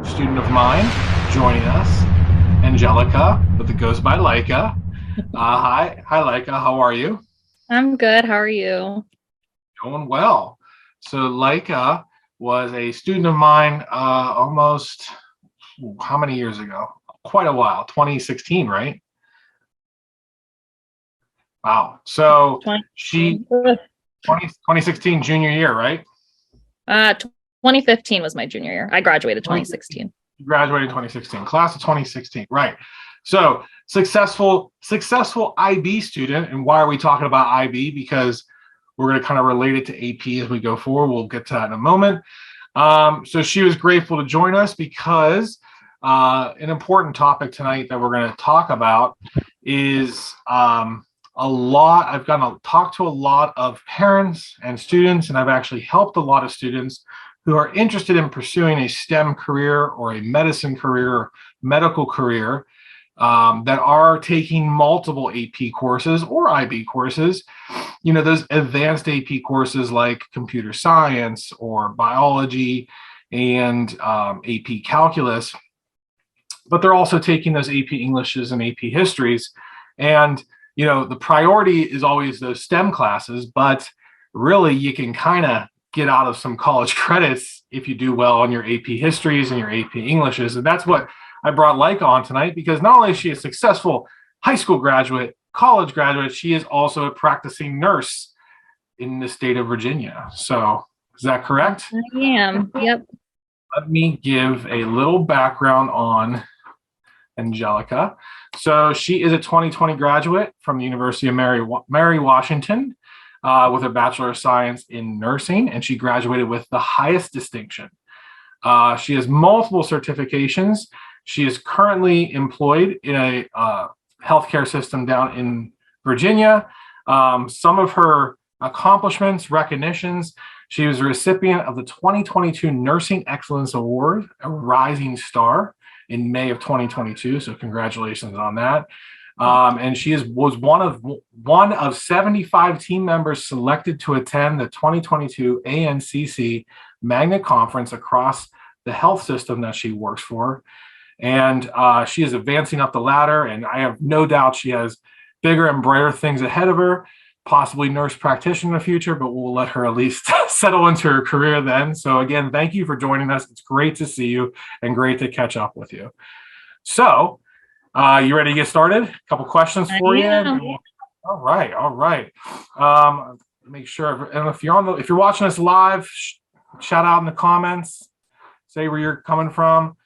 student of mine joining us, Angelica, but it goes by Leica. Hi, Leica. How are you? I'm good. How are you? Doing well. So Leica was a student of mine almost how many years ago? Quite a while. 2016, right? Wow. So 20, she 2016 junior year, right? uh, 2015 was my junior year. I graduated 2016. 2016. Graduated in 2016, class of 2016, right? So successful IB student. And why are we talking about IB? Because we're going to kind of relate it to AP as we go forward. We'll get to that in a moment. So she was grateful to join us because an important topic tonight that we're going to talk about is a lot. I've gotten to talk to a lot of parents and students, and I've actually helped a lot of students who are interested in pursuing a STEM career or a medicine career, or medical career, that are taking multiple AP courses or IB courses. You know, those advanced AP courses like computer science or biology and AP calculus, but they're also taking those AP Englishes and AP histories. And, you know, the priority is always those STEM classes, but really you can kind of get out of some college credits if you do well on your AP histories and your AP Englishes. And that's what I brought Leica on tonight, because not only is she a successful high school graduate, college graduate, she is also a practicing nurse in the state of Virginia. So is that correct? I am. Yep. Let me give a little background on Angelica. So she is a 2020 graduate from the University of Mary Washington with a Bachelor of Science in Nursing, and she graduated with the highest distinction. She has multiple certifications. She is currently employed in a healthcare system down in Virginia. Some of her accomplishments, recognitions: she was a recipient of the 2022 Nursing Excellence Award, a Rising Star, in May of 2022. So congratulations on that. And she was one of 75 team members selected to attend the 2022 ANCC Magnet Conference across the health system that she works for. And she is advancing up the ladder, and I have no doubt she has bigger and brighter things ahead of her, possibly nurse practitioner in the future, but we'll let her at least settle into her career then. So again, thank you for joining us. It's great to see you and great to catch up with you. So you ready to get started? A couple questions I for you. am. All right. Make sure, and if you're watching us live, shout out in the comments, say where you're coming from.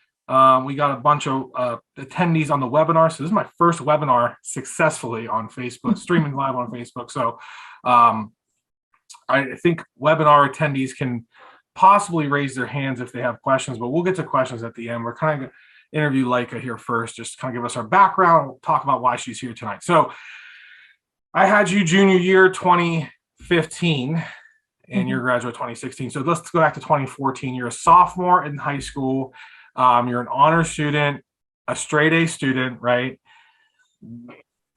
We got a bunch of attendees on the webinar. So this is my first webinar successfully on Facebook, streaming live on Facebook. So I think webinar attendees can possibly raise their hands if they have questions, but we'll get to questions at the end. We're kind of interview Leica here first, just kind of give us our background, we'll talk about why she's here tonight. So I had you junior year 2015 and your graduate 2016. So let's go back to 2014. You're a sophomore in high school. You're an honor student, a straight A student, right?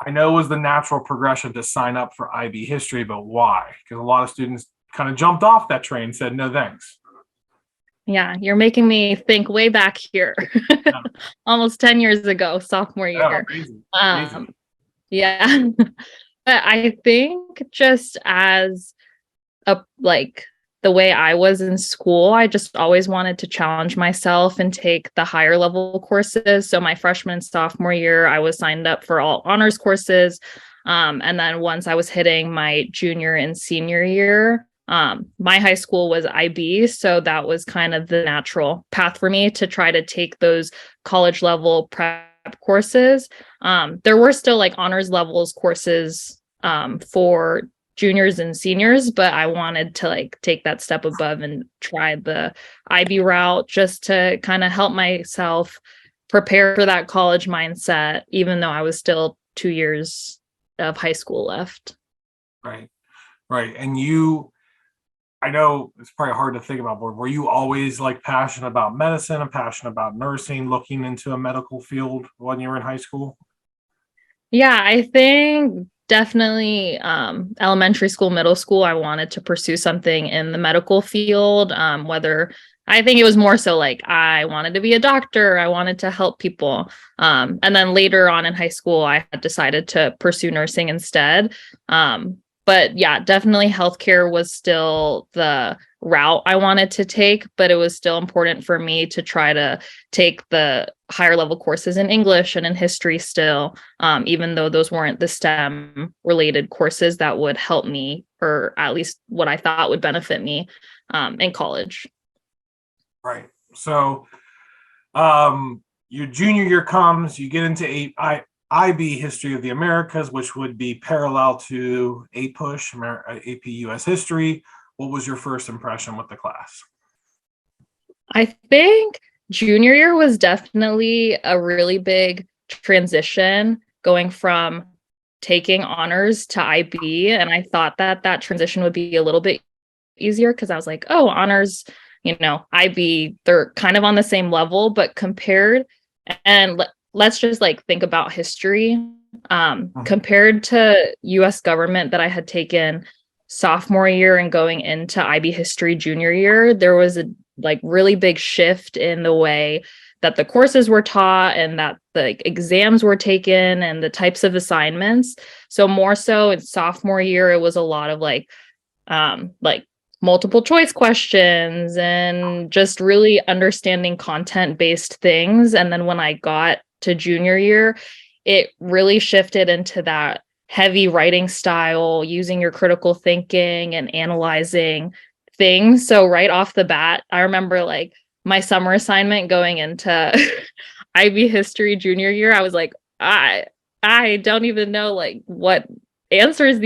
I know it was the natural progression to sign up for IB history, but why? Because a lot of students kind of jumped off that train and said, no, thanks. Yeah, you're making me think way back here. Yeah. Almost 10 years ago, sophomore Oh, year. crazy. Um, yeah. But I think just as like the way I was in school, I just always wanted to challenge myself and take the higher level courses. So my freshman and sophomore year, I was signed up for all honors courses. And then once I was hitting my junior and senior year, my high school was IB. So that was kind of the natural path for me to try to take those college level prep courses. There were still like honors levels courses for juniors and seniors, but I wanted to like take that step above and try the IB route just to kind of help myself prepare for that college mindset, even though I was still 2 years of high school left. Right. Right. And I know it's probably hard to think about, but were you always like passionate about medicine and passionate about nursing, looking into a medical field when you were in high school? Yeah, I think definitely elementary school, middle school, I wanted to pursue something in the medical field, whether I think it was more so like I wanted to be a doctor. I wanted to help people. And then later on in high school, I had decided to pursue nursing instead. But yeah, definitely healthcare was still the route I wanted to take, but it was still important for me to try to take the higher level courses in English and in history still, even though those weren't the STEM related courses that would help me, or at least what I thought would benefit me in college. Right. So your junior year comes, you get into IB History of the Americas, which would be parallel to APUSH, AP US History. What was your first impression with the class? I think junior year was definitely a really big transition going from taking honors to IB. And I thought that that transition would be a little bit easier because I was like, oh, honors, IB, they're kind of on the same level, but compared, and let's just like think about history. Compared to US government that I had taken sophomore year and going into IB history junior year, there was a like really big shift in the way that the courses were taught and that the exams were taken and the types of assignments. So more so in sophomore year, it was a lot of like multiple choice questions and just really understanding content based things. And then when I got to junior year, it really shifted into that heavy writing style, using your critical thinking and analyzing things. So right off the bat, I remember like my summer assignment going into IB history junior year, I was like, I don't even know like what answers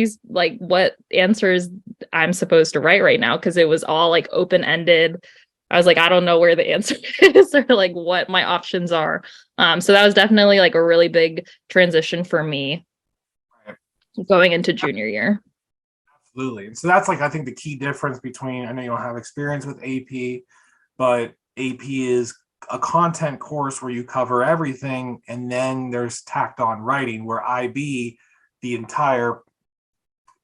I'm supposed to write right now, because it was all like open-ended. I was like, I don't know where the answer is or like what my options are. So that was definitely like a really big transition for me going into junior year. Absolutely. And so that's like, I think the key difference between, I know you don't have experience with AP, but AP is a content course where you cover everything. And then there's tacked on writing, where IB, the entire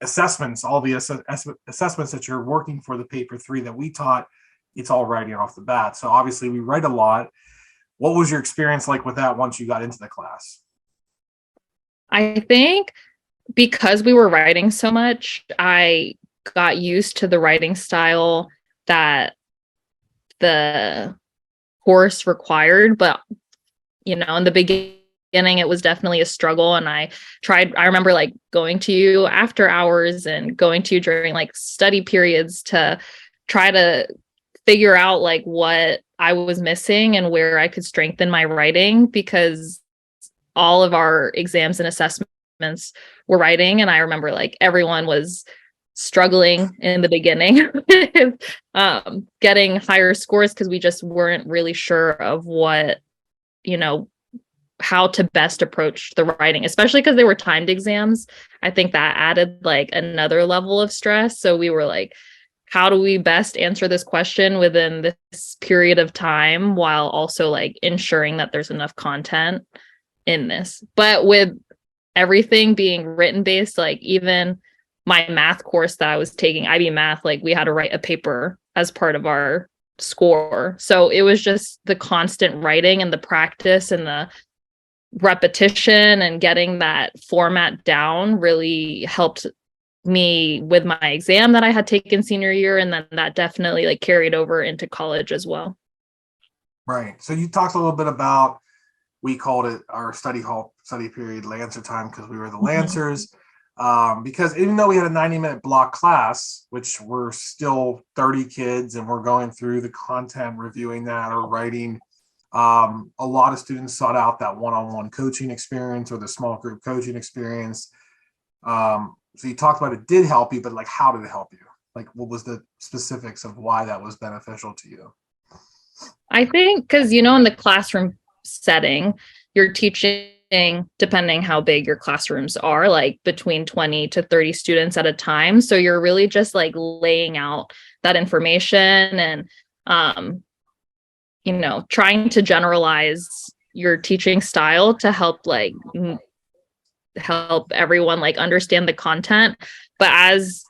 assessments, all the assessments that you're working for the paper 3 that we taught, it's all writing off the bat. So obviously we write a lot. What was your experience like with that once you got into the class? I think because we were writing so much, I got used to the writing style that the course required. But, in the beginning, it was definitely a struggle. And I remember like going to you after hours and going to you during like study periods to try to figure out like what I was missing and where I could strengthen my writing, because all of our exams and assessments were writing. And I remember like everyone was struggling in the beginning with getting higher scores because we just weren't really sure of what, how to best approach the writing, especially because they were timed exams. I think that added like another level of stress. So we were like, how do we best answer this question within this period of time while also like ensuring that there's enough content in this? But with everything being written based, like even my math course that I was taking, IB math, like we had to write a paper as part of our score. So it was just the constant writing and the practice and the repetition and getting that format down really helped me with my exam that I had taken senior year. And then that definitely like carried over into college as well. Right. So you talked a little bit about, we called it our study period Lancer time, because we were the Lancers. Because even though we had a 90-minute block class, which we're still 30 kids and we're going through the content, reviewing that or writing, a lot of students sought out that one-on-one coaching experience or the small group coaching experience. So you talked about it did help you, but like, how did it help you? Like, what was the specifics of why that was beneficial to you? I think because, in the classroom setting, you're teaching, depending how big your classrooms are, like between 20 to 30 students at a time. So you're really just like laying out that information and, trying to generalize your teaching style to help everyone like understand the content. But as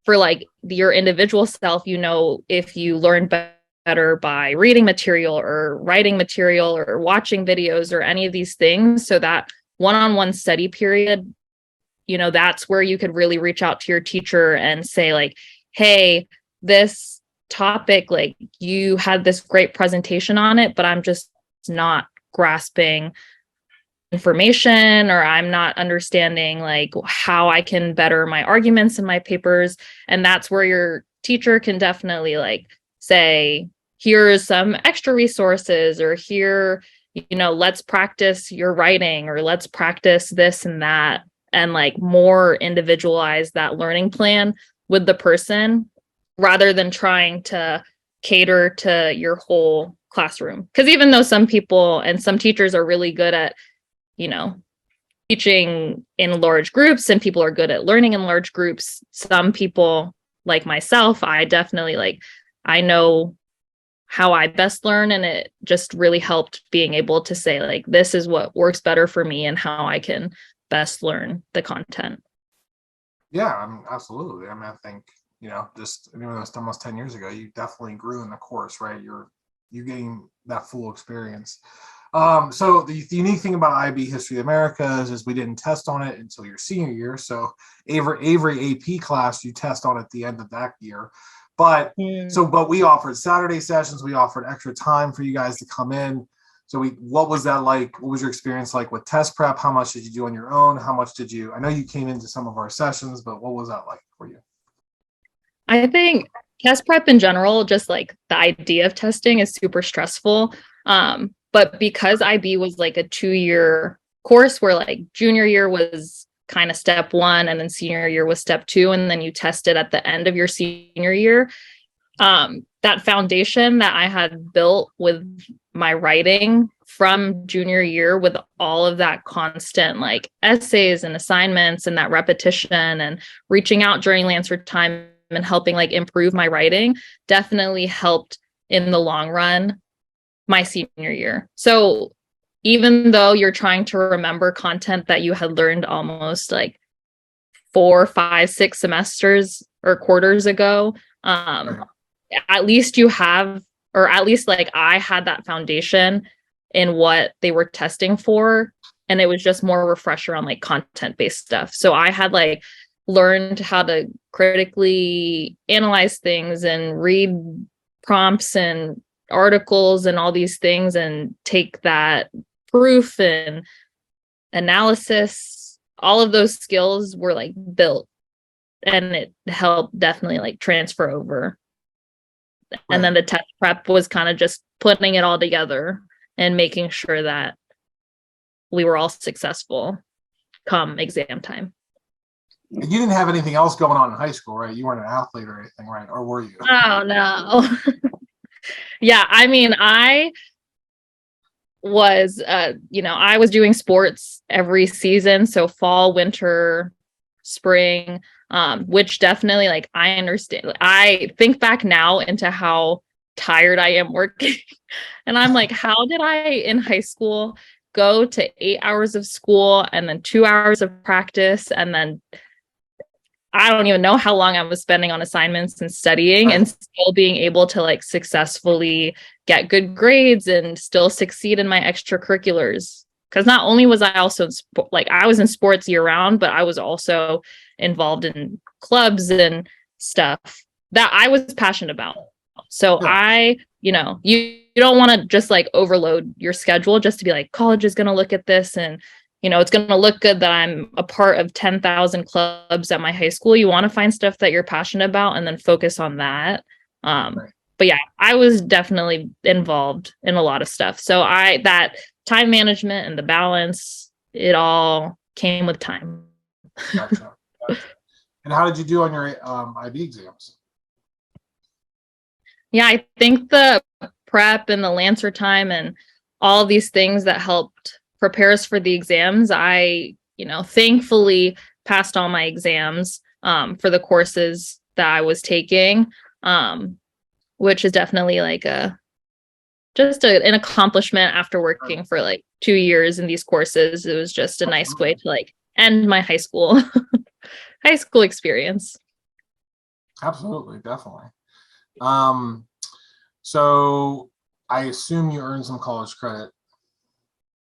for like your individual self, if you learn better by reading material or writing material or watching videos or any of these things. So that one-on-one study period, you know, that's where you could really reach out to your teacher and say like, hey, this topic, like you had this great presentation on it, but I'm just not grasping information, or I'm not understanding like how I can better my arguments in my papers. And that's where your teacher can definitely like say, here's some extra resources, or here, you know, let's practice your writing, or let's practice this and that, and like more individualize that learning plan with the person rather than trying to cater to your whole classroom. Because even though some people and some teachers are really good at, you know, teaching in large groups and people are good at learning in large groups, some people like myself, I definitely like, I know how I best learn, and it just really helped being able to say like, this is what works better for me and how I can best learn the content. Yeah, I mean, absolutely. I mean, I think, you know, just, I mean, it was almost 10 years ago, you definitely grew in the course, right? You're getting that full experience. So the unique thing about IB History of Americas is we didn't test on it until your senior year. So Avery AP class, you test on at the end of that year. But but we offered Saturday sessions, we offered extra time for you guys to come in. So what was that like? What was your experience like with test prep? How much did you do on your own? How much did you, I know you came into some of our sessions, but what was that like for you? I think test prep in general, just like the idea of testing is super stressful. But because IB was like a 2-year course where like junior year was kind of step 1 and then senior year was step 2, and then you tested at the end of your senior year, that foundation that I had built with my writing from junior year, with all of that constant like essays and assignments and that repetition and reaching out during Lancer time and helping like improve my writing, definitely helped in the long run my senior year. So even though you're trying to remember content that you had learned almost like 4, 5, 6 semesters or quarters ago, at least you have, or at least like I had that foundation in what they were testing for, and it was just more refresher on like content based stuff. So I had like learned how to critically analyze things and read prompts and articles and all these things and take that proof and analysis. All of those skills were like built, and it helped definitely like transfer over. Right. And then the test prep was kind of just putting it all together and making sure that we were all successful come exam time. You didn't have anything else going on in high school, right? You weren't an athlete or anything, right? Or were you? Oh, no. Yeah, I mean, I was, I was doing sports every season. So fall, winter, spring, which definitely like I understand. I think back now into how tired I am working. And I'm like, how did I in high school go to 8 hours of school and then 2 hours of practice, and then I don't even know how long I was spending on assignments and studying, and still being able to like successfully get good grades and still succeed in my extracurriculars. Because not only was I also I was in sports year round, but I was also involved in clubs and stuff that I was passionate about. So you don't want to just like overload your schedule just to be like, college is going to look at this and it's going to look good that I'm a part of 10,000 clubs at my high school. You want to find stuff that you're passionate about and then focus on that. But yeah, I was definitely involved in a lot of stuff. So that time management and the balance, it all came with time. Gotcha. And how did you do on your IB exams? Yeah, I think the prep and the Lancer time and all of these things that helped prepare us for the exams, I, thankfully passed all my exams for the courses that I was taking, which is definitely like an accomplishment after working for like 2 years in these courses. It was just a nice way to like end my high school experience. Absolutely, definitely. So I assume you earned some college credit.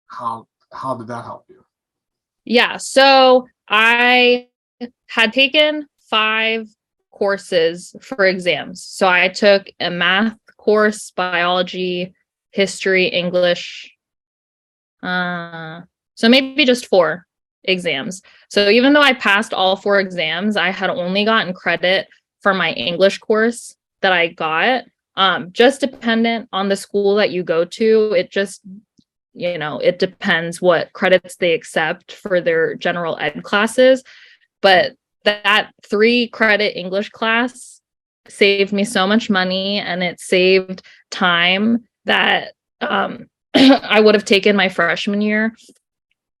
How did that help you? Yeah. So I had taken 5 courses for exams. So I took a math course, biology, history, English. So maybe just 4 exams. So even though I passed all 4 exams, I had only gotten credit for my English course that I got. Just dependent on the school that you go to. It just, it depends what credits they accept for their general ed classes. But that 3 credit English class saved me so much money, and it saved time that I would have taken my freshman year.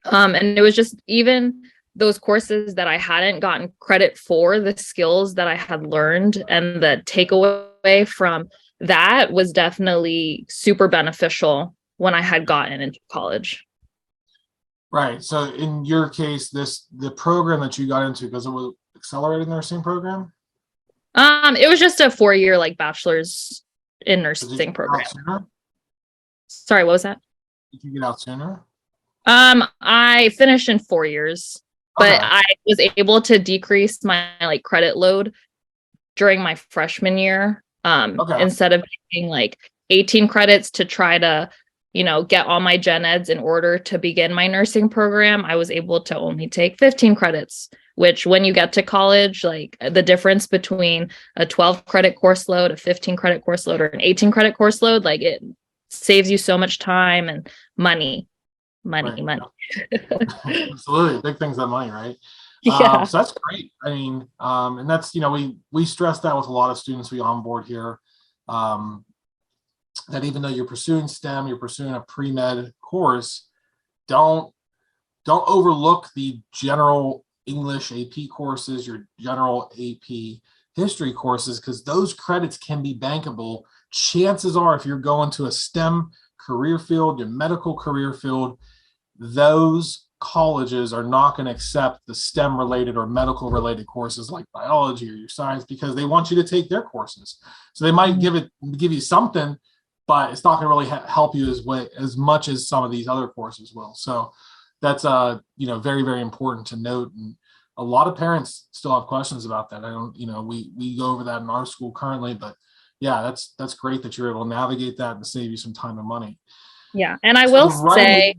And it was just even those courses that I hadn't gotten credit for, the skills that I had learned and the takeaway from that was definitely super beneficial when I had gotten into college. Right. So in your case, the program that you got into, because it was accelerated nursing program. It was just a 4-year like bachelor's in Did you nursing get out program. sooner? Sorry, what was that? Did you get out sooner? I finished in 4 years, but Okay. I was able to decrease my like credit load during my freshman year. Okay. Instead of taking like 18 credits to try to, get all my gen eds in order to begin my nursing program, I was able to only take 15 credits, which when you get to college, like the difference between a 12 credit course load, a 15 credit course load, or an 18 credit course load, like it saves you so much time and money. Right. Money. Absolutely. Big things that money, right? Yeah. So that's great. I mean, and that's, we stress that with a lot of students we onboard here. That even though you're pursuing STEM, you're pursuing a pre-med course, don't overlook the general English AP courses, your general AP history courses, because those credits can be bankable. Chances are, if you're going to a STEM career field, your medical career field, those colleges are not going to accept the STEM related or medical related courses like biology or your science, because they want you to take their courses. So they might give you something, but it's not going to really help you as much as some of these other courses will. So that's very, very important to note. And a lot of parents still have questions about that. I don't, we go over that in our school currently, but yeah, that's great that you're able to navigate that and save you some time and money. Yeah. And I So will the writing, say,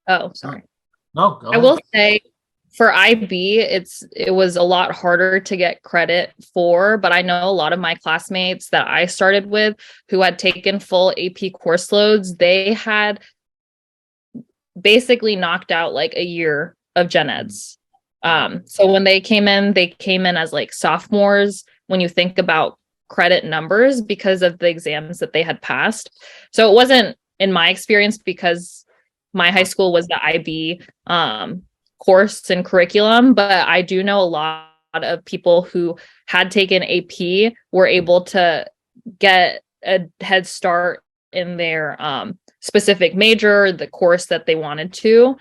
oh, sorry. no, go I ahead. will say for IB, it was a lot harder to get credit for, but I know a lot of my classmates that I started with who had taken full AP course loads, they had basically knocked out like a year of gen eds. So when they came in as like sophomores when you think about credit numbers because of the exams that they had passed. So it wasn't in my experience because my high school was the IB course and curriculum, but I do know a lot of people who had taken AP were able to get a head start in their specific major, the course that they wanted to.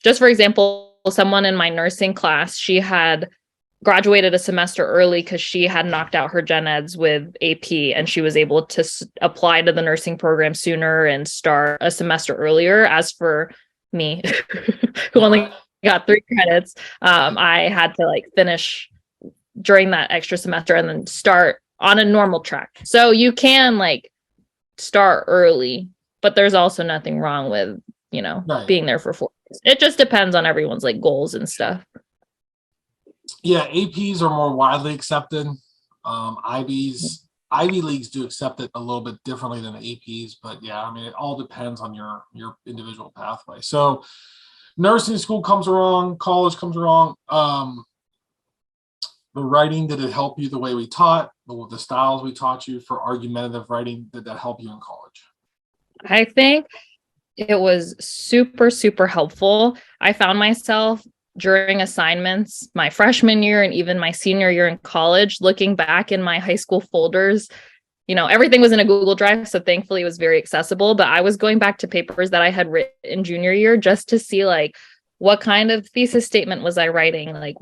Just for example, someone in my nursing class, she had graduated a semester early because she had knocked out her gen eds with AP, and she was able to apply to the nursing program sooner and start a semester earlier. As for me, who only got 3 credits, I had to like finish during that extra semester and then start on a normal track. So you can like start early, but there's also nothing wrong with, Right. being there for 4 years. It just depends on everyone's like goals and stuff. Yeah, APs are more widely accepted. Ivy leagues do accept it a little bit differently than APs, but yeah, I mean, it all depends on your individual pathway. So nursing school comes along, college comes along. The writing, did it help you the way we taught, the styles we taught you for argumentative writing? Did that help you in college? I think it was super, super helpful. I found myself during assignments my freshman year and even my senior year in college, looking back in my high school folders, everything was in a Google Drive. So thankfully it was very accessible, but I was going back to papers that I had written in junior year just to see like, what kind of thesis statement was I writing? Like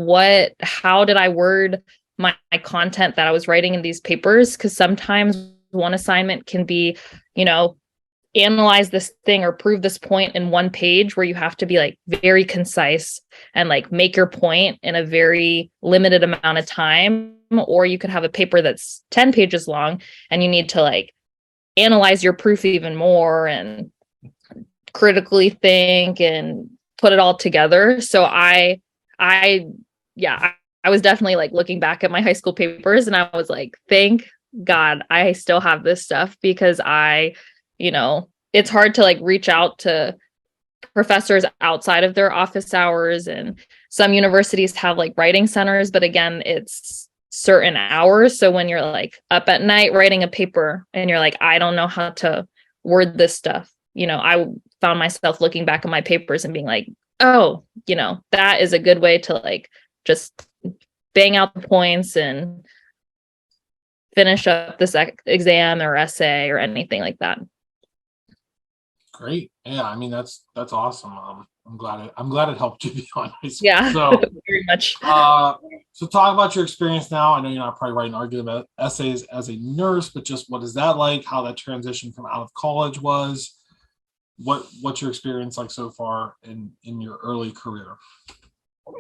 how did I word my content that I was writing in these papers? Because sometimes one assignment can be, you know, analyze this thing or prove this point in one page, where you have to be like very concise and like make your point in a very limited amount of time. Or you could have a paper that's 10 pages long and you need to like analyze your proof even more and critically think and put it all together. So yeah, I was definitely like looking back at my high school papers and I was like, thank God I still have this stuff, because you know, it's hard to like reach out to professors outside of their office hours. And some universities have like writing centers, but again, it's certain hours. So when you're like up at night writing a paper and you're like, I don't know how to word this stuff, you know, I found myself looking back at my papers and being like, oh, you know, that is a good way to like just bang out the points and finish up this exam or essay or anything like that. Great. Yeah, I mean that's awesome. I'm glad it helped you beyond high school. Yeah, So very much. So talk about your experience now. I know you're not probably writing argument essays as a nurse, but just what is that like? How that transition from out of college was? What's your experience like so far in your early career?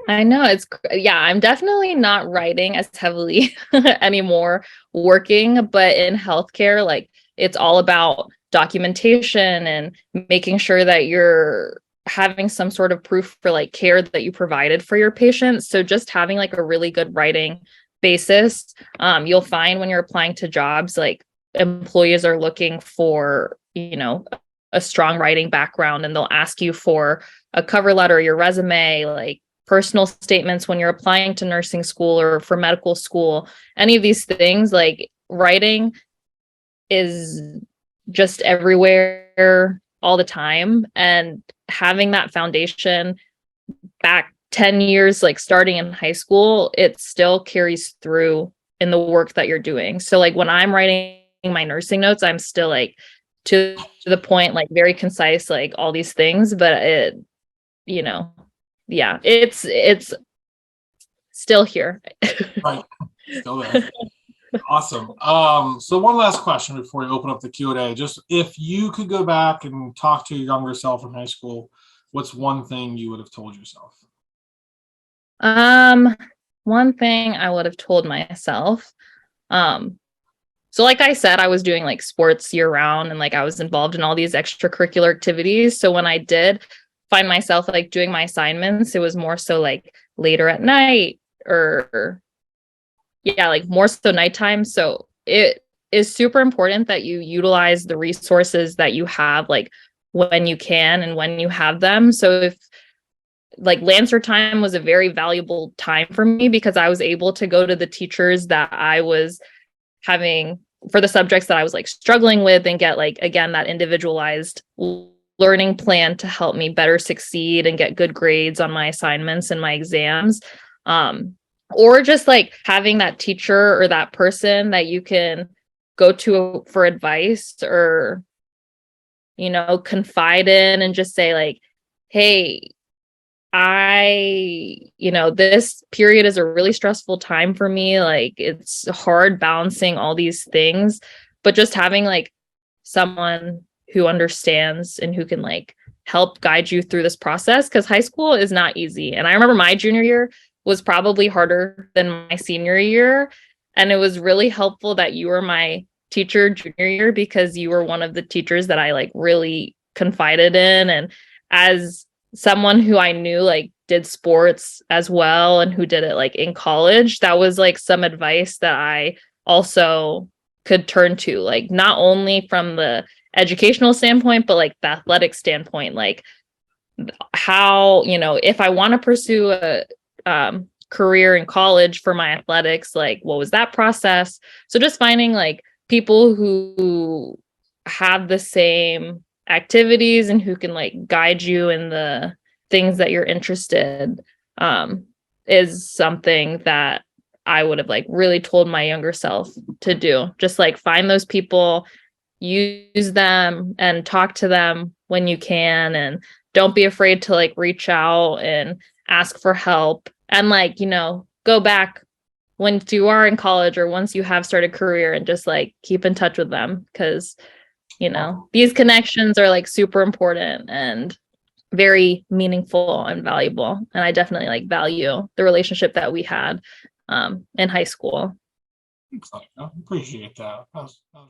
I know I'm definitely not writing as heavily anymore working, but in healthcare, like it's all about documentation and making sure that you're having some sort of proof for like care that you provided for your patients. So just having like a really good writing basis, you'll find when you're applying to jobs, like employees are looking for, you know, a strong writing background, and they'll ask you for a cover letter, your resume, like personal statements when you're applying to nursing school or for medical school. Any of these things, like writing is just everywhere all the time, and having that foundation back 10 years, like starting in high school, it still carries through in the work that you're doing. So like when I'm writing my nursing notes, I'm still like to the point, like very concise, like all these things, but it, you know, yeah, it's still here. Right. Still there. Awesome. So one last question before we open up the Q&A. Just if you could go back and talk to your younger self in high school, what's one thing you would have told yourself? One thing I would have told myself. So like I said, I was doing like sports year round and like I was involved in all these extracurricular activities. So when I did find myself like doing my assignments, it was more so like later at night or yeah, like more so nighttime. So it is super important that you utilize the resources that you have, like when you can and when you have them. So if like Lancer time was a very valuable time for me, because I was able to go to the teachers that I was having for the subjects that I was like struggling with and get like, again, that individualized learning plan to help me better succeed and get good grades on my assignments and my exams. Or just like having that teacher or that person that you can go to for advice or, you know, confide in and just say like, hey, you know, this period is a really stressful time for me. Like it's hard balancing all these things, but just having like someone who understands and who can like help guide you through this process, because high school is not easy. And I remember my junior year was probably harder than my senior year. And it was really helpful that you were my teacher junior year, because you were one of the teachers that I like really confided in. And as someone who I knew like did sports as well and who did it like in college, that was like some advice that I also could turn to, like not only from the educational standpoint, but like the athletic standpoint, like how, you know, if I want to pursue a career in college for my athletics, like what was that process? So just finding like people who have the same activities and who can like guide you in the things that you're interested is something that I would have like really told my younger self to do. Just like find those people, use them and talk to them when you can, and don't be afraid to like reach out and ask for help. And like, you know, go back once you are in college or once you have started career, and just like keep in touch with them, because these connections are like super important and very meaningful and valuable. And I definitely like value the relationship that we had in high school. I appreciate that. That was really